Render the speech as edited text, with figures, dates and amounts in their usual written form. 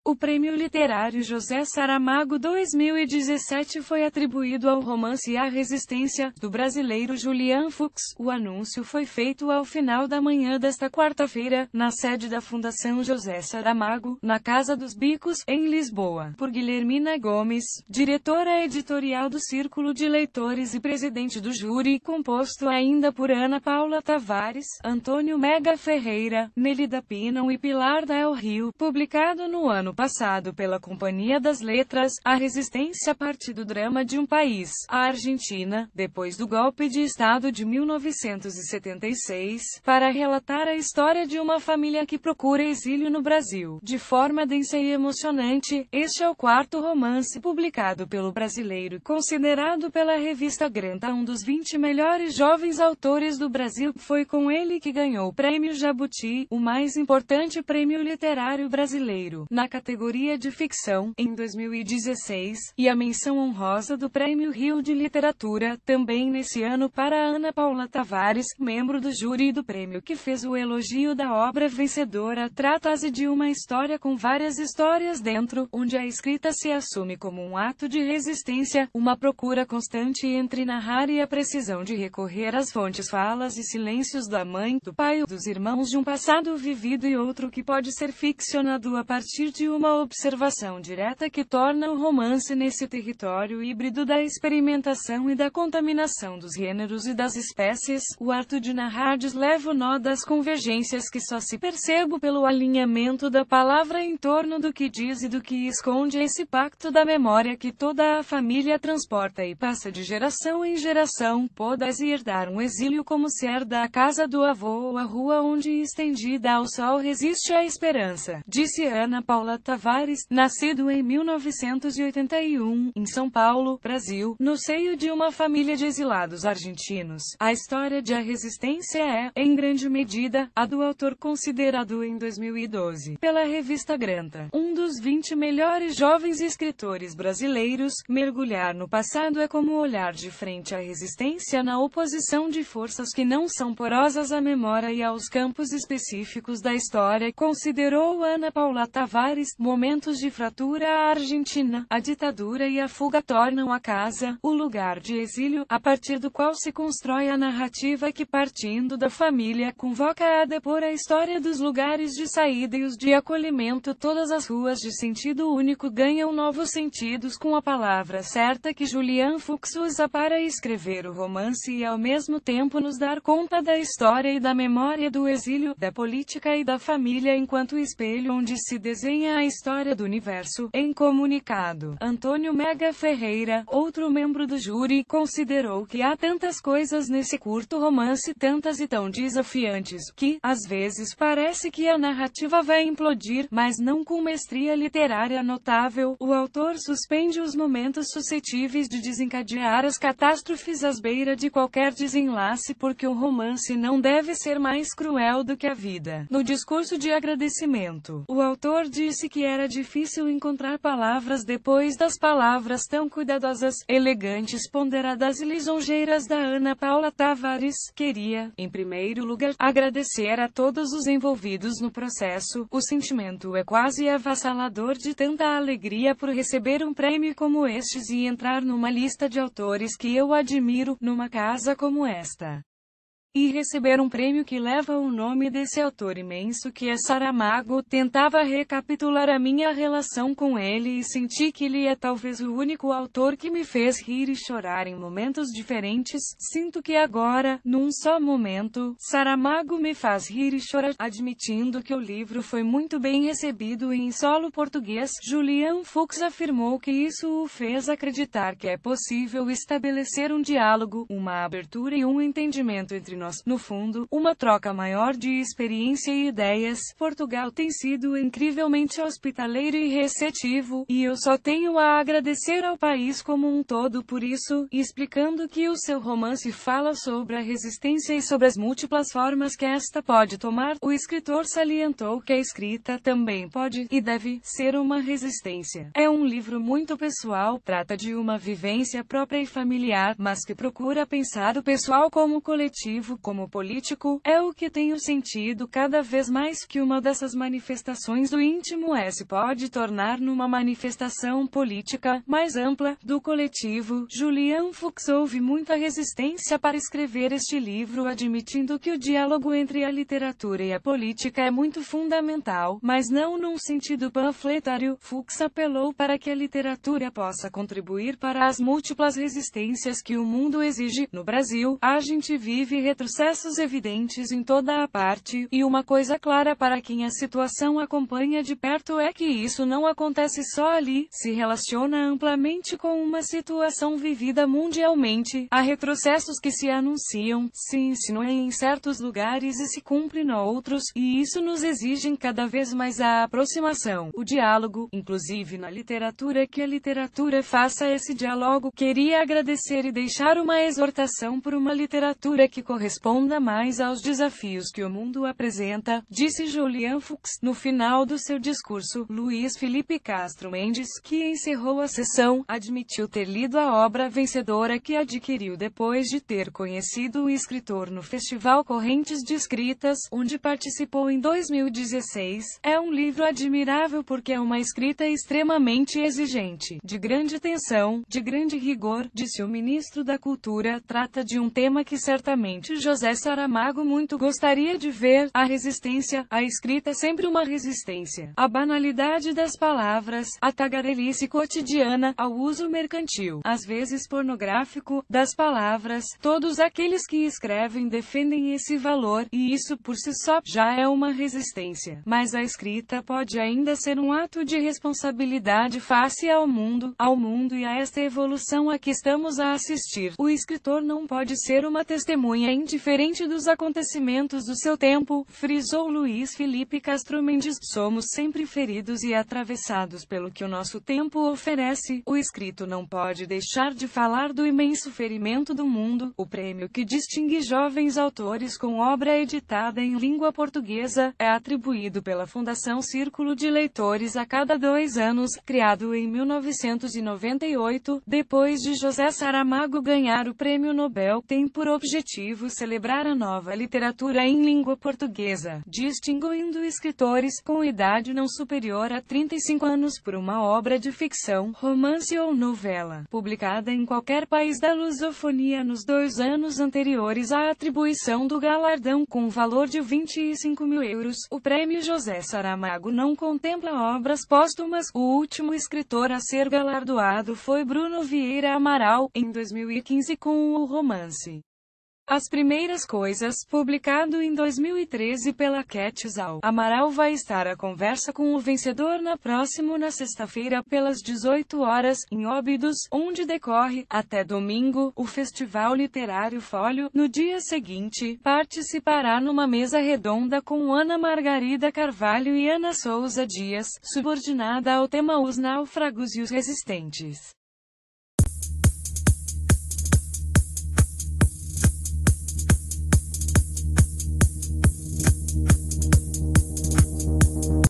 O Prêmio Literário José Saramago 2017 foi atribuído ao romance A Resistência, do brasileiro Julian Fuchs. O anúncio foi feito ao final da manhã desta quarta-feira, na sede da Fundação José Saramago, na Casa dos Bicos, em Lisboa, por Guilhermina Gomes, diretora editorial do Círculo de Leitores e presidente do júri, composto ainda por Ana Paula Tavares, Antônio Mega Ferreira, Nelida Pinão e Pilar Del Rio. Publicado no ano passado pela Companhia das Letras, A Resistência parte do drama de um país, a Argentina, depois do golpe de Estado de 1976, para relatar a história de uma família que procura exílio no Brasil. De forma densa e emocionante, este é o quarto romance publicado pelo brasileiro, considerado pela revista Granta um dos 20 melhores jovens autores do Brasil. Foi com ele que ganhou o Prêmio Jabuti, o mais importante prêmio literário brasileiro, na categoria de ficção, em 2016, e a menção honrosa do Prêmio Rio de Literatura, também nesse ano, para Ana Paula Tavares, membro do júri do prêmio, que fez o elogio da obra vencedora. Trata-se de uma história com várias histórias dentro, onde a escrita se assume como um ato de resistência, uma procura constante entre narrar e a precisão de recorrer às fontes, falas e silêncios da mãe, do pai ou dos irmãos, de um passado vivido e outro que pode ser ficcionado a partir de uma observação direta que torna o romance nesse território híbrido da experimentação e da contaminação dos gêneros e das espécies. O ato de narrar desleva o nó das convergências que só se percebe pelo alinhamento da palavra em torno do que diz e do que esconde, esse pacto da memória que toda a família transporta e passa de geração em geração. Podes herdar um exílio como se herda a casa do avô ou a rua onde estendida ao sol resiste a esperança, disse Ana Paula Tavares, nascido em 1981, em São Paulo, Brasil, no seio de uma família de exilados argentinos. A história de A Resistência é, em grande medida, a do autor, considerado em 2012, pela revista Granta, um dos 20 melhores jovens escritores brasileiros. Mergulhar no passado é como olhar de frente à resistência na oposição de forças que não são porosas à memória e aos campos específicos da história, considerou Ana Paula Tavares. Momentos de fratura. A Argentina, a ditadura e a fuga tornam a casa, o lugar de exílio, a partir do qual se constrói a narrativa que, partindo da família, convoca a depor a história dos lugares de saída e os de acolhimento. Todas as ruas de sentido único ganham novos sentidos com a palavra certa que Julian Fuchs usa para escrever o romance e ao mesmo tempo nos dar conta da história e da memória do exílio, da política e da família enquanto espelho onde se desenha a história do universo. Em comunicado, Antônio Mega Ferreira, outro membro do júri, considerou que há tantas coisas nesse curto romance, tantas e tão desafiantes, que, às vezes, parece que a narrativa vai implodir, mas não com mestria literária notável. O autor suspende os momentos suscetíveis de desencadear as catástrofes às beiras de qualquer desenlace, porque o romance não deve ser mais cruel do que a vida. No discurso de agradecimento, o autor disse que era difícil encontrar palavras depois das palavras tão cuidadosas, elegantes, ponderadas e lisonjeiras da Ana Paula Tavares. Queria, em primeiro lugar, agradecer a todos os envolvidos no processo. O sentimento é quase avassalador de tanta alegria por receber um prêmio como estes e entrar numa lista de autores que eu admiro, numa casa como esta. E receber um prêmio que leva o nome desse autor imenso que é Saramago. Tentava recapitular a minha relação com ele e senti que ele é talvez o único autor que me fez rir e chorar em momentos diferentes. Sinto que agora, num só momento, Saramago me faz rir e chorar. Admitindo que o livro foi muito bem recebido em solo português, Julian Fuchs afirmou que isso o fez acreditar que é possível estabelecer um diálogo, uma abertura e um entendimento entre nós, no fundo, uma troca maior de experiência e ideias. Portugal tem sido incrivelmente hospitaleiro e receptivo, e eu só tenho a agradecer ao país como um todo por isso. Explicando que o seu romance fala sobre a resistência e sobre as múltiplas formas que esta pode tomar, o escritor salientou que a escrita também pode, e deve, ser uma resistência. É um livro muito pessoal, trata de uma vivência própria e familiar, mas que procura pensar o pessoal como coletivo coletivo como político, é o que tenho sentido cada vez mais, que uma dessas manifestações do íntimo se pode tornar numa manifestação política mais ampla, do coletivo. Julian Fuchs houve muita resistência para escrever este livro, admitindo que o diálogo entre a literatura e a política é muito fundamental, mas não num sentido panfletário. Fuchs apelou para que a literatura possa contribuir para as múltiplas resistências que o mundo exige. No Brasil, a gente vive retrocessos evidentes em toda a parte, e uma coisa clara para quem a situação acompanha de perto é que isso não acontece só ali, se relaciona amplamente com uma situação vivida mundialmente. Há retrocessos que se anunciam, se insinuam em certos lugares e se cumprem noutros, e isso nos exige cada vez mais a aproximação, o diálogo, inclusive na literatura, que a literatura faça esse diálogo. Queria agradecer e deixar uma exortação por uma literatura que corresponda mais aos desafios que o mundo apresenta, disse Julian Fuchs, no final do seu discurso. Luiz Felipe Castro Mendes, que encerrou a sessão, admitiu ter lido a obra vencedora que adquiriu depois de ter conhecido o escritor no Festival Correntes de Escritas, onde participou em 2016. É um livro admirável porque é uma escrita extremamente exigente, de grande tensão, de grande rigor, disse o ministro da Cultura. Trata de um tema que certamente José Saramago muito gostaria de ver: a resistência. A escrita é sempre uma resistência. A banalidade das palavras, a tagarelice cotidiana, ao uso mercantil, às vezes pornográfico, das palavras. Todos aqueles que escrevem defendem esse valor, e isso por si só já é uma resistência. Mas a escrita pode ainda ser um ato de responsabilidade face ao mundo e a esta evolução a que estamos a assistir. O escritor não pode ser uma testemunha indiferente dos acontecimentos do seu tempo, frisou Luiz Felipe Castro Mendes. Somos sempre feridos e atravessados pelo que o nosso tempo oferece. O escrito não pode deixar de falar do imenso ferimento do mundo. O prêmio que distingue jovens autores com obra editada em língua portuguesa é atribuído pela Fundação Círculo de Leitores a cada 2 anos, criado em 1998, depois de José Saramago ganhar o Prêmio Nobel. Tem por objetivo celebrar a nova literatura em língua portuguesa, distinguindo escritores com idade não superior a 35 anos por uma obra de ficção, romance ou novela, publicada em qualquer país da lusofonia nos 2 anos anteriores à atribuição do galardão, com valor de 25.000 euros. O Prêmio José Saramago não contempla obras póstumas. O último escritor a ser galardoado foi Bruno Vieira Amaral, em 2015 com o romance As Primeiras Coisas, publicado em 2013 pela Quetzal. Amaral vai estar à conversa com o vencedor na sexta-feira, pelas 18 horas, em Óbidos, onde decorre, até domingo, o Festival Literário Fólio. No dia seguinte, participará numa mesa redonda com Ana Margarida Carvalho e Ana Souza Dias, subordinada ao tema Os Náufragos e os Resistentes.